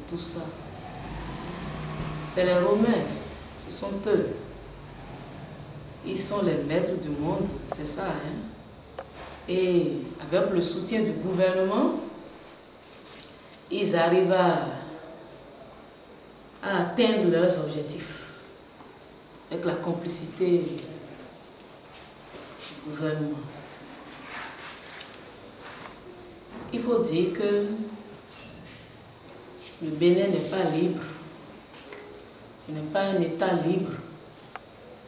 tout ça. C'est les Romains, ce sont eux. Ils sont les maîtres du monde, c'est ça. Hein? Et avec le soutien du gouvernement, ils arrivent à atteindre leurs objectifs avec la complicité du gouvernement. Il faut dire que le Bénin n'est pas libre. Ce n'est pas un État libre.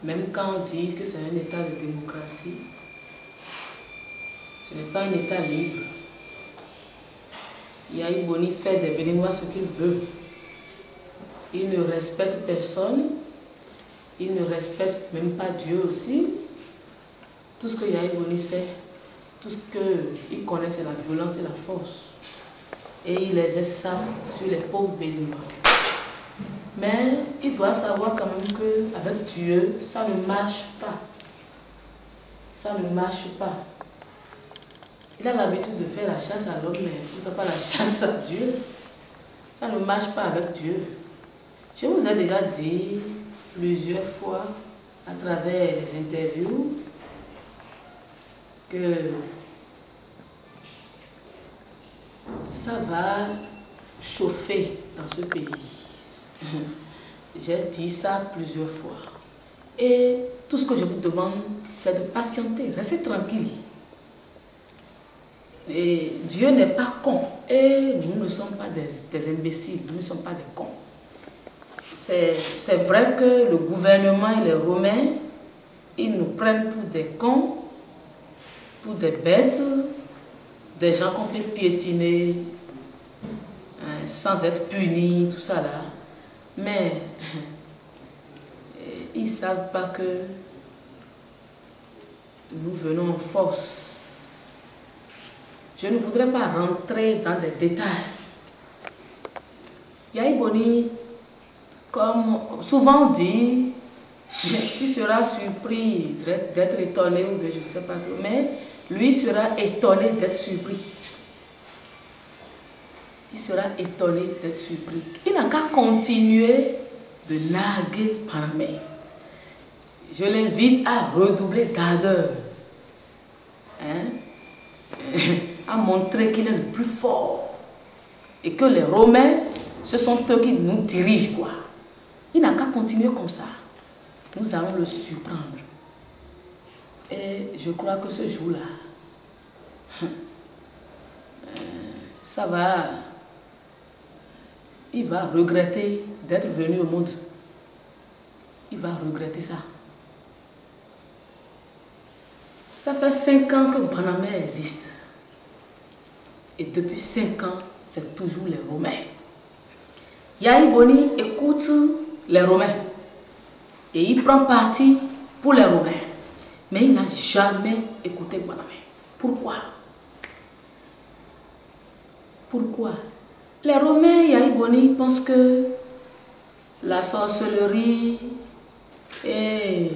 Même quand on dit que c'est un État de démocratie, ce n'est pas un État libre. Yahya Boni fait des Béninois ce qu'il veut. Il ne respecte personne. Il ne respecte même pas Dieu aussi. Tout ce que Yahya Boni sait, tout ce qu'il connaît, c'est la violence et la force. Et il exerce ça sur les pauvres Béninois. Mais il doit savoir quand même qu'avec Dieu, ça ne marche pas. Ça ne marche pas. Il a l'habitude de faire la chasse à l'homme, mais il ne fait pas la chasse à Dieu. Ça ne marche pas avec Dieu. Je vous ai déjà dit plusieurs fois à travers les interviews que ça va chauffer dans ce pays. J'ai dit ça plusieurs fois. Et tout ce que je vous demande, c'est de patienter, restez tranquille. Et Dieu n'est pas con. Et nous ne sommes pas des imbéciles, nous ne sommes pas des cons. C'est vrai que le gouvernement et les Romains, ils nous prennent pour des cons, pour des bêtes, des gens qu'on fait piétiner sans être punis, tout ça là. Mais ils ne savent pas que nous venons en force. Je ne voudrais pas rentrer dans des détails. Yahya Boni, comme souvent dit, tu seras surpris d'être étonné ou je ne sais pas trop, mais lui sera étonné d'être surpris. Il sera étonné d'être surpris. Il n'a qu'à continuer de narguer Panamé. Je l'invite à redoubler d'ardeur. À montrer qu'il est le plus fort. Et que les Romains, ce sont eux qui nous dirigent, quoi. Il n'a qu'à continuer comme ça. Nous allons le surprendre. Et je crois que ce jour-là, ça va... Il va regretter d'être venu au monde. Il va regretter ça. Ça fait 5 ans que Panamé existe. Et depuis 5 ans, c'est toujours les Romains. Yahya Boni écoute les Romains. Et il prend parti pour les Romains. Mais il n'a jamais écouté Panamé. Pourquoi? Pourquoi? Les Romains, Yahya Boni, pensent que la sorcellerie et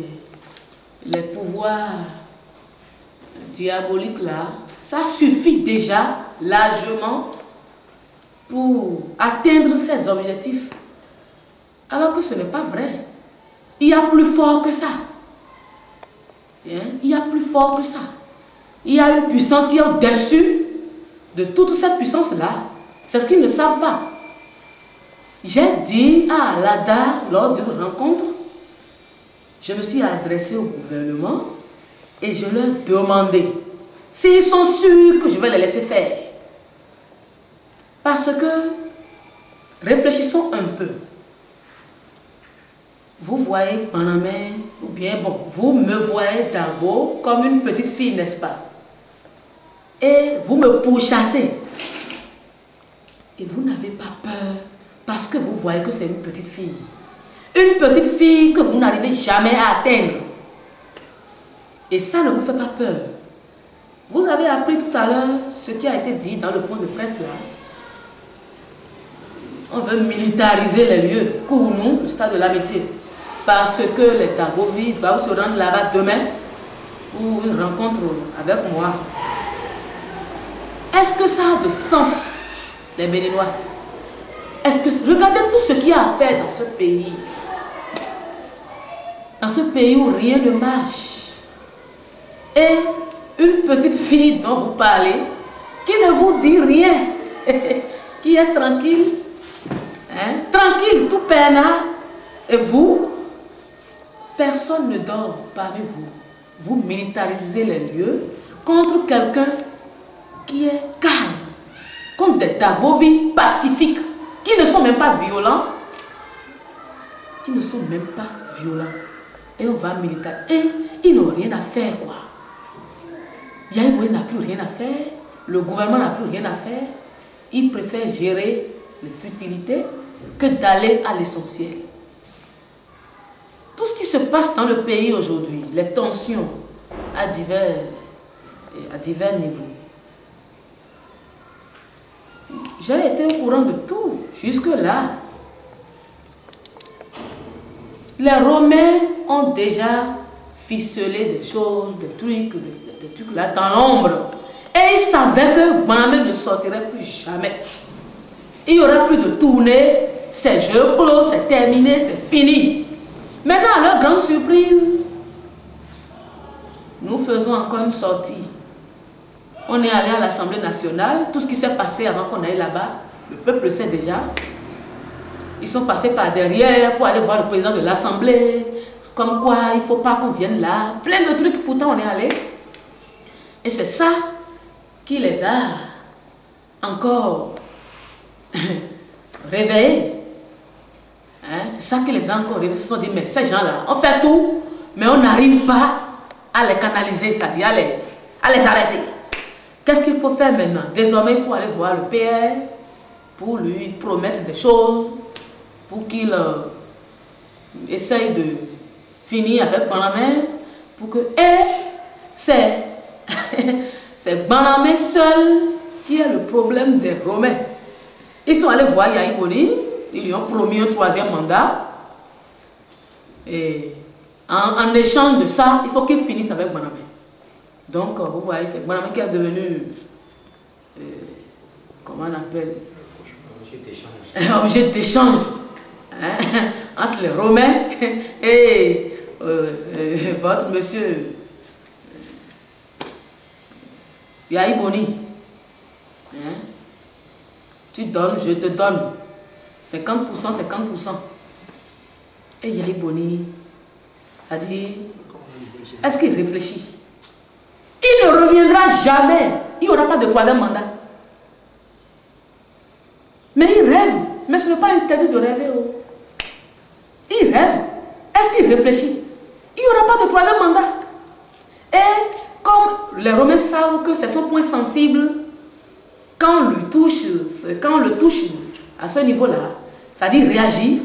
les pouvoirs diaboliques là, ça suffit déjà largement pour atteindre ses objectifs. Alors que ce n'est pas vrai. Il y a plus fort que ça. Il y a plus fort que ça. Il y a une puissance qui est au-dessus de toute cette puissance-là. C'est ce qu'ils ne savent pas. J'ai dit à Alada, lors d'une rencontre, je me suis adressée au gouvernement et je leur ai demandé s'ils sont sûrs que je vais les laisser faire. Parce que, réfléchissons un peu. Vous voyez Panamé, ou bien, bon, vous me voyez d'abord comme une petite fille, n'est-ce pas? Et vous me pourchassez. Et vous n'avez pas peur parce que vous voyez que c'est une petite fille. Une petite fille que vous n'arrivez jamais à atteindre. Et ça ne vous fait pas peur. Vous avez appris tout à l'heure ce qui a été dit dans le point de presse là. On veut militariser les lieux. Kounou, le stade de l'amitié. Parce que les Tabovi doivent se rendre là-bas demain pour une rencontre avec moi. Est-ce que ça a de sens, les Béninois? Est-ce que... Regardez tout ce qu'il y a à faire dans ce pays. Dans ce pays où rien ne marche. Et une petite fille dont vous parlez, qui ne vous dit rien, qui est tranquille, hein? Tranquille, tout peinard. Et vous, personne ne dort parmi vous. Vous militarisez les lieux contre quelqu'un qui est calme, contre des Dabovi pacifiques, qui ne sont même pas violents, qui ne sont même pas violents. Et on va militariser. Et ils n'ont rien à faire, quoi. Yaya Boni n'a plus rien à faire, le gouvernement n'a plus rien à faire. Il préfère gérer les futilités que d'aller à l'essentiel. Tout ce qui se passe dans le pays aujourd'hui, les tensions à divers niveaux. J'ai été au courant de tout, jusque-là. Les Romains ont déjà ficelé des choses, des trucs là dans l'ombre. Et ils savaient que Bonamé ne sortirait plus jamais. Il n'y aura plus de tournée, c'est jeu clos, c'est terminé, c'est fini. Maintenant, à leur grande surprise, nous faisons encore une sortie. On est allé à l'Assemblée nationale, tout ce qui s'est passé avant qu'on aille là-bas, le peuple le sait déjà. Ils sont passés par derrière pour aller voir le président de l'Assemblée, comme quoi il ne faut pas qu'on vienne là, plein de trucs, pourtant on est allé. Et c'est ça qui les a encore réveillés. Hein? C'est ça qui les a encore réveillés. Ils se sont dit, mais ces gens-là, on fait tout, mais on n'arrive pas à les canaliser, c'est-à-dire à les arrêter. Qu'est-ce qu'il faut faire maintenant? Désormais, il faut aller voir le PR pour lui promettre des choses, pour qu'il essaye de finir avec Bonamé, pour que... Et c'est Bonamé seul qui a le problème des Romains. Ils sont allés voir Yaya Boni, ils lui ont promis un 3e mandat. Et en échange de ça, il faut qu'il finisse avec Bonamé. Donc, vous voyez, c'est Bonamé qui est devenu, comment on appelle? Objet d'échange. Hein? Entre les Romains et votre monsieur Yaya Boni. Hein? Tu donnes, je te donne. 50%, 50%. Et Yaya Boni, ça dit, est-ce qu'il réfléchit? Il ne reviendra jamais. Il n'y aura pas de 3e mandat. Mais il rêve. Mais ce n'est pas interdit de rêver. Oh. Il rêve. Est-ce qu'il réfléchit? Il n'y aura pas de 3e mandat. Et comme les Romains savent que c'est son point sensible, quand on le touche à ce niveau-là, ça dit réagir,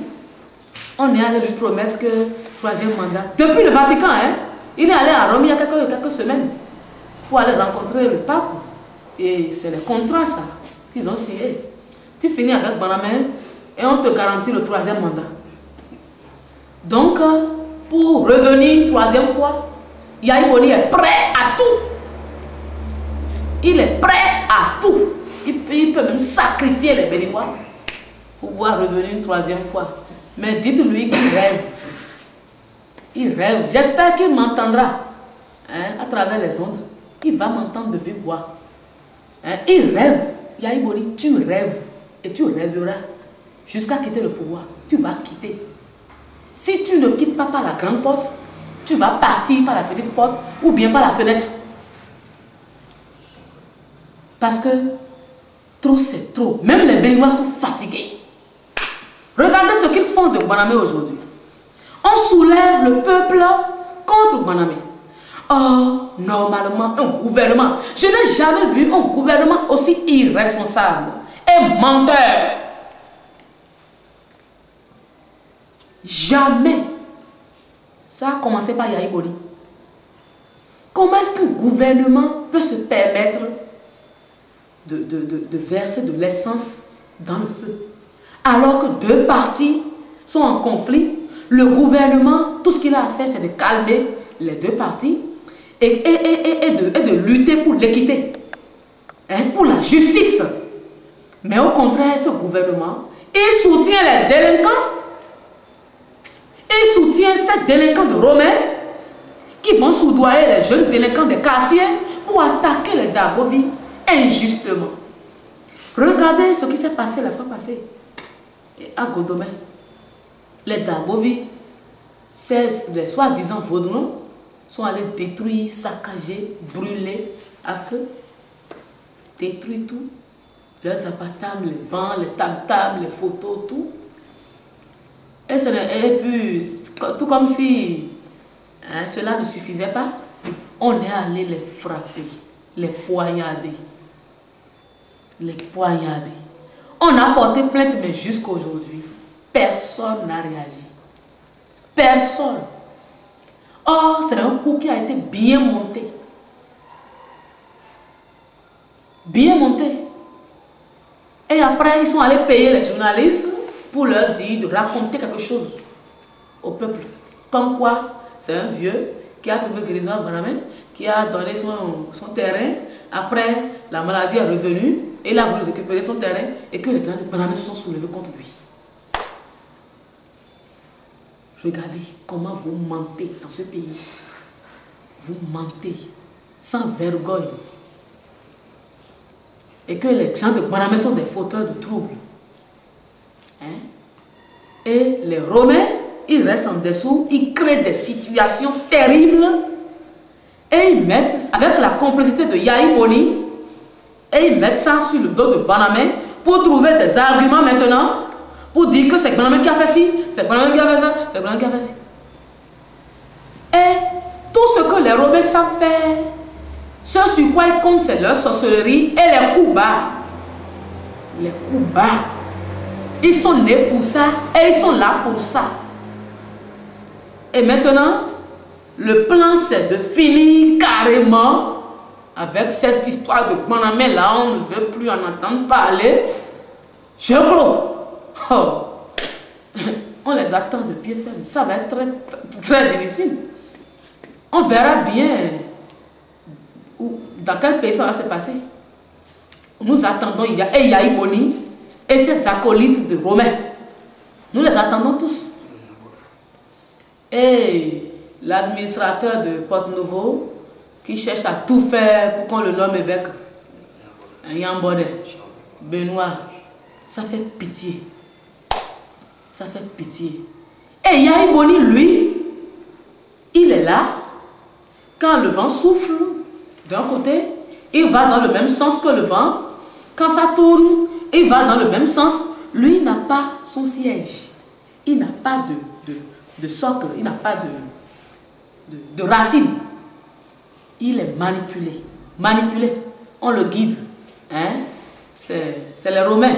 on est allé lui promettre que 3e mandat. Depuis le Vatican, hein, il est allé à Rome il y a quelques semaines pour aller rencontrer le pape. Et c'est les contrats, ça, qu'ils ont signé. Tu finis avec Bonamé et on te garantit le 3e mandat. Donc, pour revenir 3e fois, Yaya Boni est prêt à tout. Il est prêt à tout. Il peut même sacrifier les Béninois pour pouvoir revenir une 3e fois. Mais dites-lui qu'il rêve. Il rêve. J'espère qu'il m'entendra, hein, à travers les ondes. Il va m'entendre de vive voix. Hein, il rêve. Yaya Boni, tu rêves. Et tu rêveras jusqu'à quitter le pouvoir. Tu vas quitter. Si tu ne quittes pas par la grande porte, tu vas partir par la petite porte ou bien par la fenêtre. Parce que trop c'est trop. Même les Béninois sont fatigués. Regardez ce qu'ils font de Bonamé aujourd'hui. On soulève le peuple contre Bonamé. Oh, normalement, un gouvernement. Je n'ai jamais vu un gouvernement aussi irresponsable et menteur. Jamais. Ça a commencé par Yaya Boni. Comment est-ce qu'un gouvernement peut se permettre de verser de l'essence dans le feu? Alors que 2 partis sont en conflit, le gouvernement, tout ce qu'il a à faire, c'est de calmer les 2 partis et de lutter pour l'équité, hein, pour la justice. Mais au contraire, ce gouvernement, il soutient les délinquants. Il soutient ces délinquants de Romains qui vont soudoyer les jeunes délinquants des quartiers pour attaquer les Dabovi injustement. Regardez ce qui s'est passé la fois passée à Godomé. Les Dabovi, les soi-disant vaudrons, sont allés détruire, saccager, brûler à feu, détruire tout. Leurs appartements, les bancs, les tables, les photos, tout. Et puis, tout comme si cela ne suffisait pas, on est allé les frapper, les poignarder. Les poignarder. On a porté plainte, mais jusqu'à aujourd'hui, personne n'a réagi. Personne. Or, c'est un coup qui a été bien monté. Bien monté. Et après, ils sont allés payer les journalistes pour leur dire de raconter quelque chose au peuple. Comme quoi, c'est un vieux qui a trouvé guérison à Banamé, qui a donné son terrain. Après, la maladie est revenue et il a voulu récupérer son terrain et que les gens de Banamé se sont soulevés contre lui. Regardez comment vous mentez dans ce pays. Vous mentez sans vergogne. Et que les gens de Banamé sont des fauteurs de troubles. Hein? Et les Romains, ils restent en dessous, ils créent des situations terribles et ils mettent, avec la complicité de Yahi Boni, et ils mettent ça sur le dos de Banamé pour trouver des arguments maintenant pour dire que c'est Banamé qui a fait ci, c'est Banamé qui a fait ça, c'est Banamé qui a fait ci. Et tout ce que les Romains savent faire, ce sur quoi ils comptent, c'est leur sorcellerie et les coups bas. Les coups bas. Ils sont nés pour ça et ils sont là pour ça. Et maintenant, le plan c'est de finir carrément avec cette histoire de Banamé là, on ne veut plus en entendre parler. Je clôt. Oh. On les attend de pied ferme. Ça va être très, très difficile. On verra bien dans quel pays ça va se passer. Nous attendons Yahi Boni et ses acolytes de Romains. Nous les attendons tous. Et l'administrateur de Porte-Nouveau qui cherche à tout faire pour qu'on le nomme évêque, Yambode, Benoît, ça fait pitié. Ça fait pitié. Et Yahi Boni, lui, il est là. Quand le vent souffle d'un côté, il va dans le même sens que le vent. Quand ça tourne, il va dans le même sens. Lui, il n'a pas son siège. Il n'a pas de socle. Il n'a pas de racine. Il est manipulé. Manipulé. On le guide. Hein? C'est les Romains.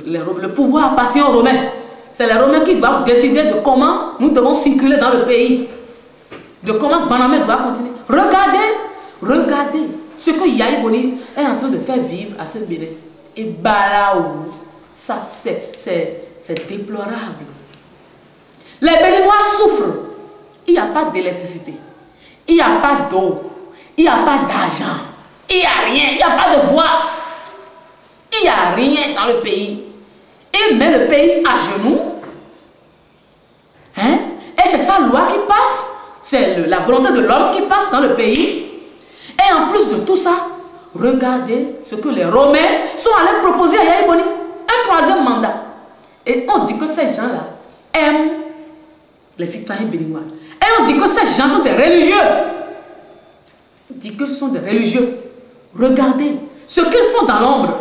Le pouvoir appartient aux Romains. C'est les Romains qui doivent décider de comment nous devons circuler dans le pays. De comment Banamé doit continuer. Regardez ce que Yahi Boni est en train de faire vivre à ce Bénin. Et Balaou, ça c'est déplorable. Les Béninois souffrent. Il n'y a pas d'électricité. Il n'y a pas d'eau. Il n'y a pas d'argent. Il n'y a rien. Il n'y a pas de voie. Il n'y a rien dans le pays. Il met le pays à genoux. Hein? Et c'est sa loi qui passe. C'est la volonté de l'homme qui passe dans le pays. Et en plus de tout ça, regardez ce que les Romains sont allés proposer à Yahi Boni. Un troisième mandat. Et on dit que ces gens-là aiment les citoyens béninois. Et on dit que ces gens sont des religieux. On dit que ce sont des religieux. Regardez ce qu'ils font dans l'ombre.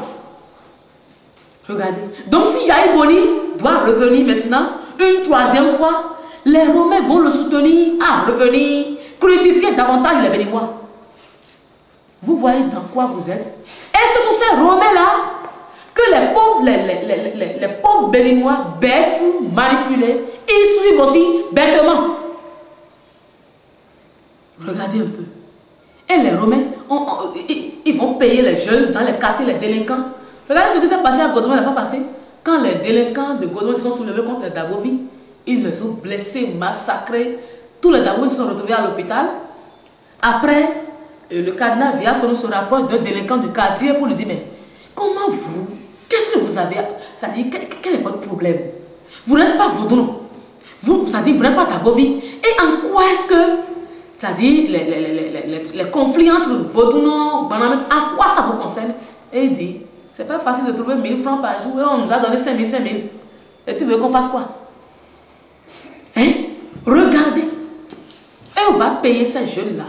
Regardez. Donc si Yahi Boni doit revenir maintenant une troisième fois, les Romains vont le soutenir à revenir, crucifier davantage les Béninois. Vous voyez dans quoi vous êtes. Et ce sont ces Romains-là que les pauvres Béninois, bêtes, manipulés, ils suivent aussi bêtement. Regardez un peu. Et les Romains, ils vont payer les jeunes dans les quartiers, les délinquants. Regardez ce qui s'est passé à Godomé la fois passée. Quand les délinquants de Godomé se sont soulevés contre les Dabovi, ils les ont blessés, massacrés. Tous les Dabovi se sont retrouvés à l'hôpital. Après, le cardinal Viaton se rapproche d'un délinquant du quartier pour lui dire, mais comment vous, qu'est-ce que vous avez, ça dit, quel est votre problème? Vous n'êtes pas vaudou. Ça dit, vous n'êtes pas Tabovi. Et en quoi est-ce que, ça dit, les conflits entre Vaudouno, Banamé, en quoi ça vous concerne? Et il dit, c'est pas facile de trouver 1000 francs par jour et on nous a donné 5000, 5000. Et tu veux qu'on fasse quoi? Hein? Regardez. Et on va payer ces jeunes-là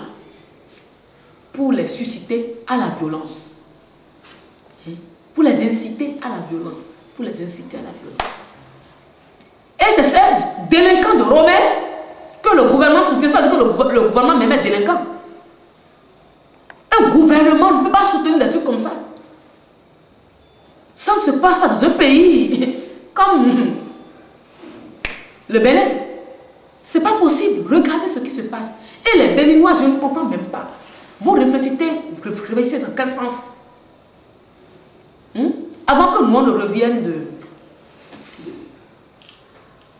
pour les susciter à la violence. Hein? Pour les inciter à la violence. Pour les inciter à la violence. Et c'est ces délinquants de Romain que le gouvernement soutient. Ça veut dire que le gouvernement même est délinquant. Un gouvernement ne peut pas soutenir des trucs comme ça. Ça ne se passe pas dans un pays comme le Bénin. C'est pas possible. Regardez ce qui se passe. Et les Béninois, je ne comprends même pas. Vous réfléchissez dans quel sens? Avant que nous on revienne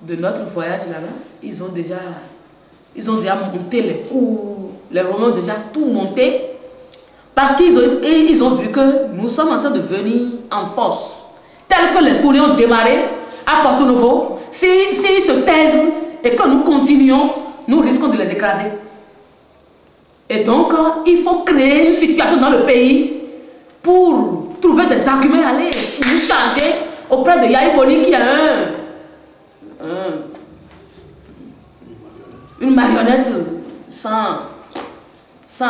de notre voyage là-bas, ils ont déjà monté les cours. Les Romains ont déjà tout monté. Parce qu'ils ont vu que nous sommes en train de venir en force. Tel que les tournées ont démarré à Porto Novo. S'ils se taisent et que nous continuons, nous risquons de les écraser. Et donc, il faut créer une situation dans le pays pour trouver des arguments, aller nous charger auprès de Yahya Boni qui a une marionnette sans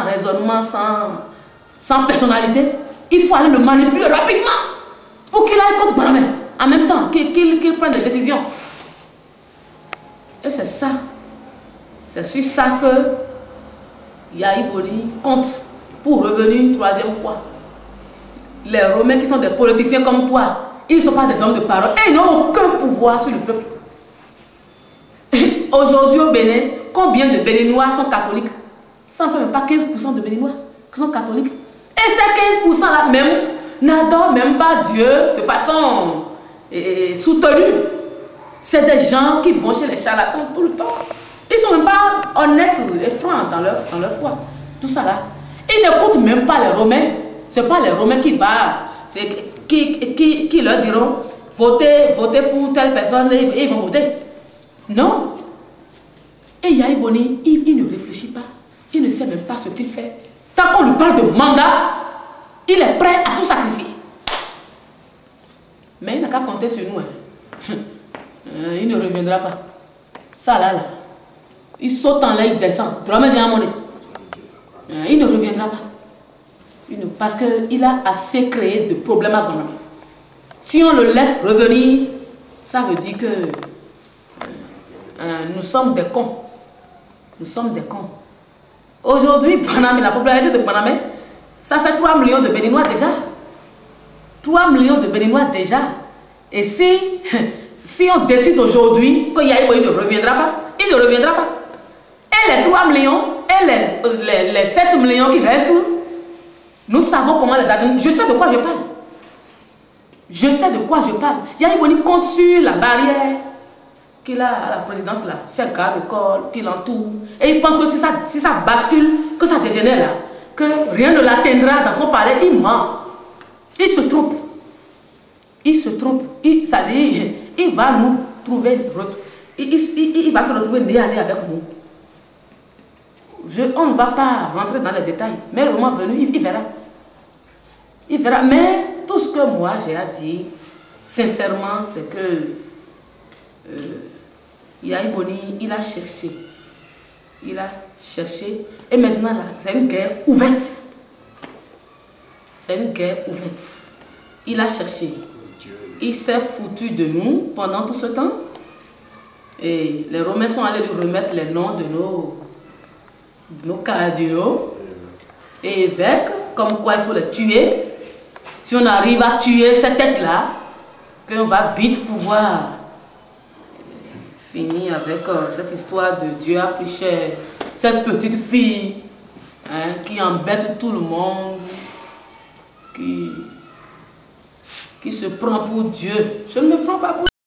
raisonnement, sans personnalité. Il faut aller le manipuler rapidement pour qu'il aille contre Banamé. En même temps, qu'il prenne des décisions. Et c'est ça. C'est sur ça que Yahya Boni compte pour revenir une troisième fois. Les Romains qui sont des politiciens comme toi, ils ne sont pas des hommes de parole et ils n'ont aucun pouvoir sur le peuple. Aujourd'hui au Bénin, combien de Béninois sont catholiques? Ça ne fait même pas 15% de Béninois qui sont catholiques. Et ces 15% là même n'adorent même pas Dieu de façon soutenue. C'est des gens qui vont chez les charlatans tout le temps. Ils ne sont même pas honnêtes et francs dans leur foi. Tout ça là. Ils n'écoutent même pas les Romains. Ce n'est pas les Romains qui leur diront votez pour telle personne et ils vont voter. Non. Et Yahya Boni, il ne réfléchit pas. Il ne sait même pas ce qu'il fait. Tant qu'on lui parle de mandat, il est prêt à tout sacrifier. Mais il n'a qu'à compter sur nous. Hein. Il ne reviendra pas. Ça là. Il saute en l'air, il descend. Il ne reviendra pas. Parce qu'il a assez créé de problèmes à Banamé. Si on le laisse revenir, ça veut dire que nous sommes des cons. Nous sommes des cons. Aujourd'hui, Banamé, la popularité de Banamé, ça fait 3 millions de Béninois déjà. 3 millions de Béninois déjà. Et si on décide aujourd'hui que Yahya Boni ne reviendra pas, il ne reviendra pas. Et les 3 millions et les 7 millions qui restent, nous savons comment les administrer. Je sais de quoi je parle. Je sais de quoi je parle. Yahya Boni compte sur la barrière qu'il a à la présidence là, ses gardes d'école qui l'entourent. Et il pense que si ça bascule, que ça dégénère là, que rien ne l'atteindra dans son palais, il ment. Il se trompe. Il se trompe. C'est-à-dire, il va nous trouver, il va se retrouver nez à nez avec nous. On ne va pas rentrer dans les détails, mais le moment venu, il verra. Il verra. Mais tout ce que moi j'ai à dire, sincèrement, c'est que Yahya Boni, il a cherché. Il a cherché. Et maintenant, là, c'est une guerre ouverte. C'est une guerre ouverte. Il a cherché. Il s'est foutu de nous pendant tout ce temps. Et les Romains sont allés lui remettre les noms de nos cardinaux et évêques, comme quoi il faut les tuer. Si on arrive à tuer cette tête-là, qu'on va vite pouvoir finir avec cette histoire de Dieu a pris cher, cette petite fille qui embête tout le monde, qui se prend pour Dieu. Je ne me prends pas pour